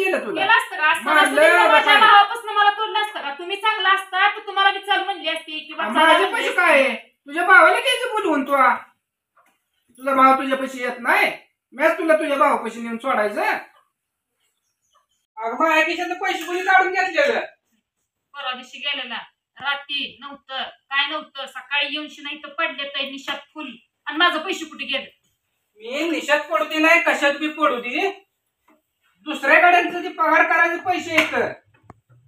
केलं तुला? केलं असतं का? माझ्या भावापासून मला तोडलं असतं का? तुम्ही चांगला असता तर तुम्हाला मी चल म्हणली असती किंवा माझ्या पैसे काय आहे? तुझ्या भावाला घ्यायचं बोलवून तुझा भाव तुझ्या पैसे येत नाही, मीच तुला तुझ्या भावापाशी नेऊन सोडायचं. अगं माझ्या खिशातनं पैसे कोणी काढून घेतलेलं? परवा दिवशी गेलेला रात्री नव्हतं काय नव्हतं, सकाळी येऊन नाही तर पडले तर निशात फुल आणि माझं पैसे कुठे गेले? मी निशात पडते नाही, कशात बी पडू दे, दुसऱ्याकडे पगार करायचे पैसे येत.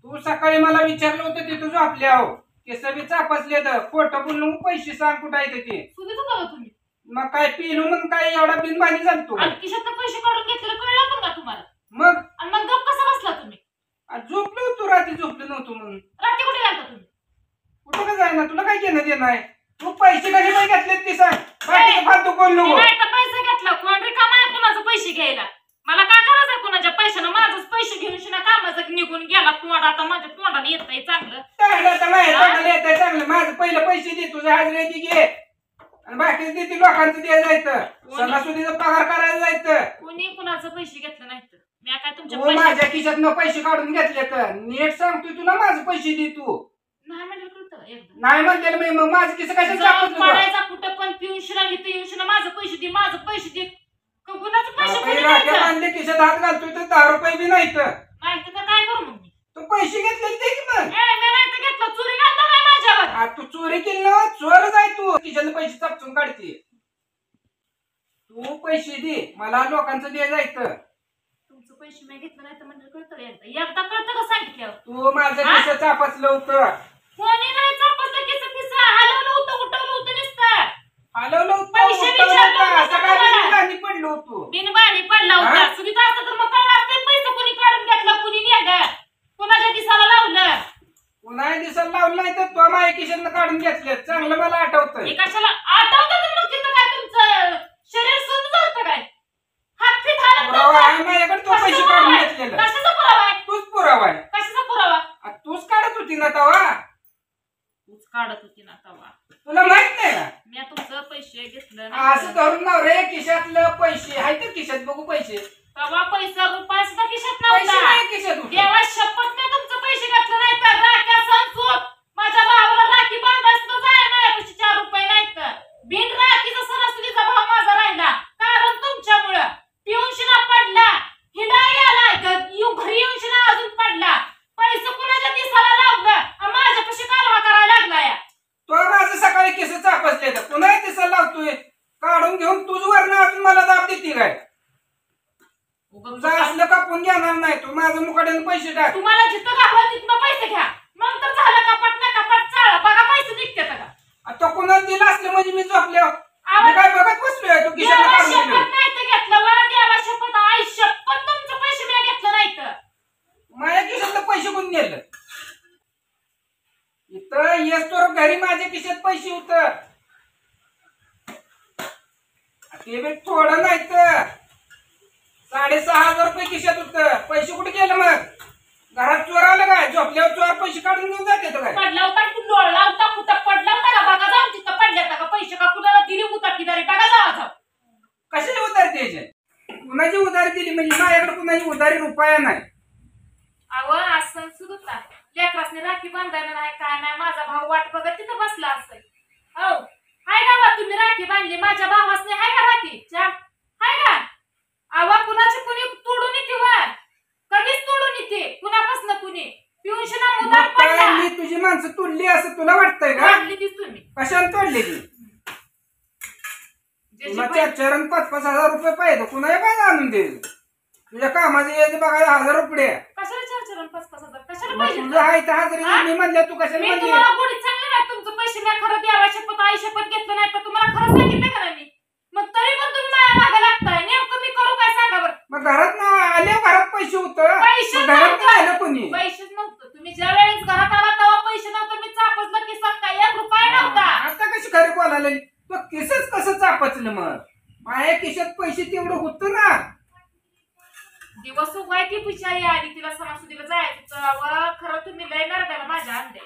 तू सकाळी मला विचारलं होतं तिथं झोपले आहो, केस बी चापसले तर खोटं बोलून पैसे सांग कुठं आहे ते. तुम्ही मग काय पिणू म्हणून काय एवढा बिनबानी झालतो? खिशात पैसे काढून घेतलेलं कळलं पण का तुम्हाला? मग आणि मग गप कसा बसला तुम्ही? झोपलो होतो, रात्री झोपलो नव्हतो म्हणून. रात्री कुठे गेलता तुम्ही? कुठं का जायना, तुला काय घेणं देणं आहे? तू पैसे कसे काय घेतलेत ते सांग, बाकीचं फालतू बोल नको. पैसे घेतला कोण रिकामा आहे कुणाचं पैसे घ्यायला? मला काय करायचंय कुणाच्या पैशानं? माझंच पैसे घेऊन शिना कामाचं निघून गेला तोंड, आता माझ्या तोंडाने येतंय चांगलं. येतंय चांगलं. माझं पहिलं पैसे दे, तुझ्या हाजरी घे आणि बाकीचं दे, लोकांचं द्यायला जायचं, सणासुदीचा पगार करायला जायचं. कोणी कुणाचं पैसे घेतलं नाही तर मी काय तुमच्या माझ्या खिशातनं पैसे काढून घेतले तर नीट सांगतोय तुला, माझं पैसे दे तू. नाही म्हणलं कळतं एकदम. नाही म्हणते मी, मग माझं किस कशाचं पडायचा कुठं पण पिऊन शिना इथं येऊन शिना माझं पैसे दे माझं पैसे दे. कुणाचं पैसे बांधले खिशात हात घालतोय तर 10 रुपये बी नाही तर. नाही तर काय करू मग मी? तू पैसे घेतले ते की मग? मी नाही तर घेतलं, चोरी घालता काय माझ्यावर? तू चोरी केली ना, चोरच आहे तू. खिशातले पैसे चपचून काढते. तू पैसे दे, मला लोकांचं दे जायचं. तुमचं पैसे मी घेतलं नाही तर म्हणजे कळतं एकदा कळतं का सांगितल्यावर? तू माझं खिशात चापसलं होतं. कोणी नाही चापसलं किस हलवलं होतं उठवलं होतं नुसतं. हलवलं होतं, पैसे विचारलं सगळ्यांनी पडलो होतो. बिनबाणी पडला होता. सुविधा असतं तर मग कळलं असतं पैसे कोणी काढून घेतलं कोणी नेलं कोणाच्या दिसाला लावलं. पुन्हा दिसायला लावलं नाही तर तो माझ्या खिशातनं काढून घेतले. चांगलं मला आठवतंय. कशाला आठवतं तर मग तिथं काय तुमचं शरीर सुंदर झालं काय? हात फिट हालत माझ्याकडे तो पैसे काढून घेतलेलं. कशाचा पुरावा आहे? तूच पुरावा आहे. कशाचा पुरावा? तूच काढत होती ना तवा. तूच काढत होती ना तवा. तुला माहित नाही का मी तुमचं पैसे घेतलं असं धरून नाव रे खिशातलं पैसे आहे तर खिशात बघू पैसे. तवा पैसा रुपया सुद्धा खिशात पैसे नव्हता. नाही खिशात. देवा शपथ मी तुमचं पैसे घेतलं नाही तर राख्या संसूत माझ्या भावाला राखी बांधायला सुद्धा जाय माझ्यापाशी 4 रुपये नाहीत. बिन राखीचा सणासुदीचा भाव माझा राहिला कारण तुमच्यामुळं पिऊन शिना पडला हिंडा गेला घरी येऊन शिना अजून पडला. पैसे कुणाच्या दिसाला लावलं माझ्यापाशी कालवा करायला लागलाय. तो माझं सकाळी केस चापसले तर पुन्हा दिसायला लावतोय काढून घेऊन तुझ वरनं अजून मला दाब देते काय? तुझं असलं कापून घेणार नाही तू. माझं मुकाड्याने पैसे टाक. तुम्हाला जिथं गावात तिथनं पैसे घ्या मग तर झालं कपाट ना कपाट चाळा बघा पैसे निघते का? आता कोणाला दिलं असलं म्हणजे मी झोपले काय बघत बसलोय. तू खिशात नाही तर घेतलं वर देवा शपथ आई शपथ तुमचं पैसे मी घेतलं नाही तर माझ्या खिशातलं पैसे कोण नेलं? इथं येस तो घरी माझ्या खिशात पैसे होत ते बी थोडं नाही तर 6,500 रुपये खिशात होत. पैसे कुठे गेले मग? घरात चोर आलं काय? झोपल्यावर चोर पैसे काढून घेऊन जाते काय? पडला होता तू लोळला होता कुठं पडला होता का? बघा जाऊन तिथं पडल्या का पैसे का कुणाला दिली उतारकीदारी टाका जावा. कशाला उधारी द्यायचे? कुणाची उधारी दिली म्हणजे माझ्याकडे कुणाची उधारी रुपया नाही. अव असं सुद्धा लेकरासने राखी बांधायला नाही काय नाही. माझा भाऊ वाट बघत तिथं बसला असेल. हो हाय का तुम्ही राखी बांधली माझ्या भावासने? हाय का राखी हाय का? आवा कुणाची कुणी तोडून येते वर कधीच तोडून येते कुणापासून कुणी पिऊन शिना उधार पडला. मी तुझी माणसं तोडली असं तुला वाटतंय का? तोडली तीच तुम्ही कशाने तोडली ती? तुला 4,4 आणि 5,5 हजार रुपये पाहिजे कुणाला पाहिजे आणून दे. तुझ्या कामाचे यायचे बघायला 1,000 रुपये. कशाला 4,4 आणि 5,5 हजार कशाला पाहिजे? तुझं आहे तर हजरी मी म्हणलं तू कशाला मी म्हणली? तुम्हाला गोडीत सांगले ना तुमचं पैसे मी खरं द्यावा शपथ आई शपथ घेतलं नाही तर तुम्हाला खरं सांगितलं का मी? मग तरी पण तुम्ही माझ्या मागे लागताय. नेमकं मी करू काय सांगा बरं? मग घरात ना आल्या घरात पैसे होत पैसे घरात नाही आलं कोणी. पैसेच नव्हतं. तुम्ही ज्या वेळेस घरात आला तेव्हा पैसे नव्हतं. मी चापसलं की काय 1 रुपया नव्हता. आता कशी खरी बोलायला तो केसच कसं चापचलं? मग माझ्या खिशात पैसे तेवढं होतं ना. दिवस उगायची बिचारी आली तिला सणासुदीला जायचं. खरं तुम्ही लय नरड्याला माझ्या आणले.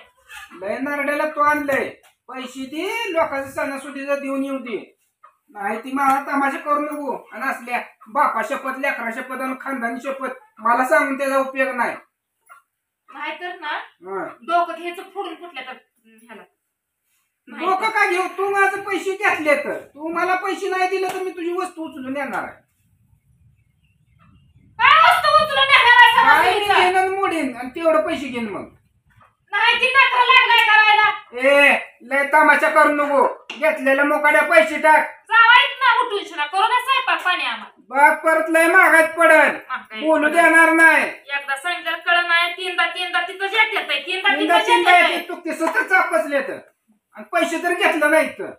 लय नारड्याला तो आणलंय. पैसे दे लोकांच्या सणासुदीला देऊन येऊ दे. नाही ती मला तमाशा करू नको. आणि असल्या बापा शपथ लेकरा शपथ आणि खानदानी शपथ मला सांगून त्याचा उपयोग नाही. नाहीतर ना हं. डोकं घ्यायचं फोडून कुठल्या तर ह्याला. डोकं का घेऊ? तू माझे पैसे घेतले तर तू मला पैसे नाही दिले तर मी तुझी वस्तू उचलून येणार आहे. काय वस्तू उचलून येणार आहे काय सणासुदीचं? घेईन आणि मोडीन आणि तेवढं पैसे घेईन मग. नाही ती नखरा लागलाय करायला. ए लय तमाशा करू नको. घेतलेल्या मोकाड्या पैसे टाक. जावायच ना उठून शिना करू द्या स्वयंपाक पाणी आम्हाला. बघ परत लय महागात पडल. बोलू देणार नाही. एकदा सांगितलं कळ नाही तीनदा तिथं जेटत आहे तीनदा तीनदा तिथं तीनदा जेटत येते तू ते स्वतः चापसले तर आणि पैसे तर घेतलं नाहीत तर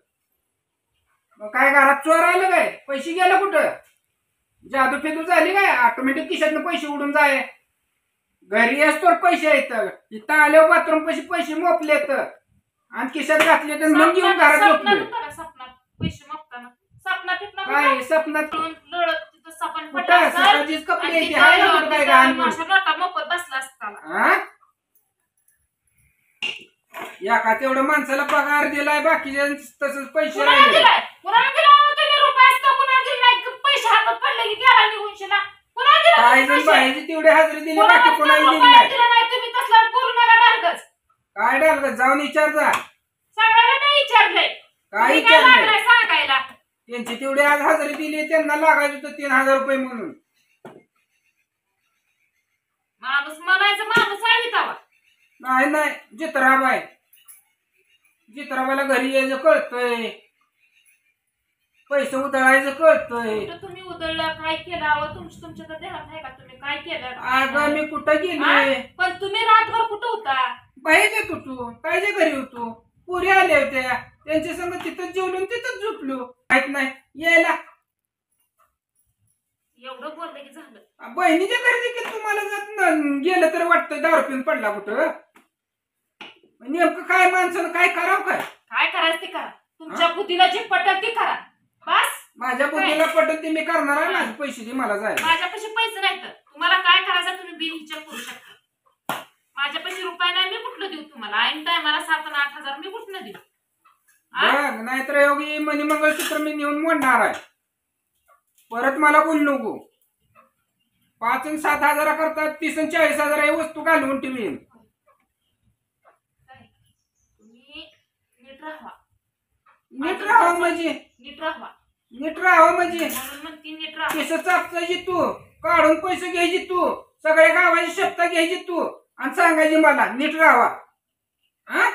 मग काय घरात चोर आलं काय? पैसे गेलं कुठं? जादू फेदू झाली काय? ऑटोमॅटिक खिशातनं पैसे उडून जाय. घरी असतो पैसे आहेत इथं आल्यावर बाथरूम पैसे मोपले तर आणि खिशात घातले तर मग येऊन घरात झोपले. सपनात पैसे मागताना सपनात येत ना काय स्वप्नात लढत तिथं सपन कुठं सकाळचीच कपडे यायचे हाय ना कुठं काय घाण म्हणून. नोटा मोफत बसला असताना. हा? या का तेवढं माणसाला पगार दिलाय बाकीच्या तसंच पैसे कुणाला राहिले. दिलाय? कुणाला दिला हो तुम्ही रुपये असता कुणाला दिला नाही? पैसे हातात पडले की गेला निघून शिना. कुणाला दिला काय तुम्ही जण पैसे? बाहेरची तेवढी हजेरी दिली कुणाला बाकी कोणाला दिली रुपया नाही. दिला नाही तुम्ही तसला करू नका डार्गच. काय डाल जाऊन विचार जा. सगळ्याला नाही विचारलंय. काय तुम्ही विचारलंय? लागलाय सांगायला? त्यांची तेवढी आज हजेरी दिली त्यांना लागायचं होतं 3,000 रुपये म्हणून. माणूस म्हणायचं माणूस आहे वितावा. नाही जित्राब आहे. जित्राबाला घरी यायचं कळतंय. पैसे उधळायचं कळतंय. कुठं तुम्ही उधळलं काय केलं अहो तुमच्याकडे ध्यानात आहे का तुम्ही काय केलं? अगं मी कुठं गेले? हा? पण तुम्ही रातभर कुठं होता? बाहेर येत होतो. कायच्या घरी होतो. पुरी आल्या होत्या त्यांच्या संग तिथंच जेवलो तिथंच झोपलो. माहित नाही यायला. एवढं बोललं की झालं. बहिणीच्या घरी देखील तुम्हाला गेलं तर वाटतं दारू पिऊन पडला कुठं. नेमकं काय माणसानं काय करावं काय? काय करायचं ते करा. तुमच्या बुद्धीला जे पटेल ते करा. बस माझ्या बुद्धीला पटत ते मी करणार आहे. माझे पैसे दे मला जायला. माझ्यापाशी पैसे नाहीत. तुम्हाला काय करायचं तुम्ही बिनविचार करू शकता. माझ्यापाशी रुपये नाही मी कुठलं देऊ तुम्हाला? ऐन टायमाला 7 आणि 8 हजार मी कुठलं देऊ? बघ नाहीतर योगी मनी मंगळसूत्र मी नेऊन मोडणार आहे. परत मला बोल नको. 5 आणि 7 हजार करतात 30 आणि 40 हजार ही वस्तू घालून ठेवीन. तुम्ही नीट राहा. नीट राहा म्हणजे नीट राहा नीट राहा म्हणजे म्हणून म्हणते नीट राहा. केस चापसायची तू काढून पैसे घ्यायची तू सगळ्या गावाची शब्द घ्यायची तू आणि सांगायची मला नीट राहावा. हा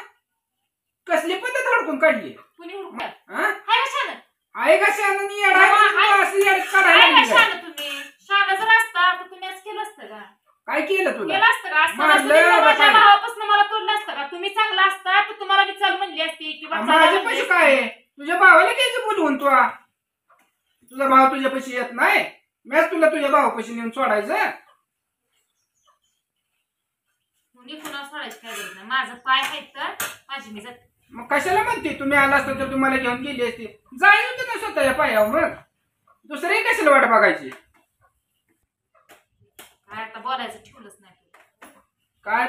कसली पद्धत हडकून काढली? कुणी हुडकलं? हा हाय का शानं? आहे का शानं हाय करायला का शानं तुम्ही? शानं जर असता तर तुम्ही असं केलं असतं का? काय केलं तुला? केलं असतं का? असताना मारलं तुम्ही का माझ्या काय? भावापासून मला तोडलं असतं का? तुम्ही चांगला असता तर तुम्हाला मी चल म्हणली असती किंवा चला माझे म्हणली पैसे असती. काय आहे? तुझ्या भावाला घ्यायचं बोलवून तू तुझा भाव तुझ्या पैसे येत नाही. मॅच तुला तुझ्या भावा पैसे नेऊन सोडायचं. कुणी कुणाला सोडायची काय गरज नाही. माझं पाय आहेत तर माझी मी जाते. मग कशाला म्हणते तुम्ही आला असतो तर तुम्हाला घेऊन गेली असती. जायचं होतं ना स्वतःच्या पायावर. मग दुसरे कशाला वाट बघायची? काय आता बोलायचं ठेवलंच नाही. काय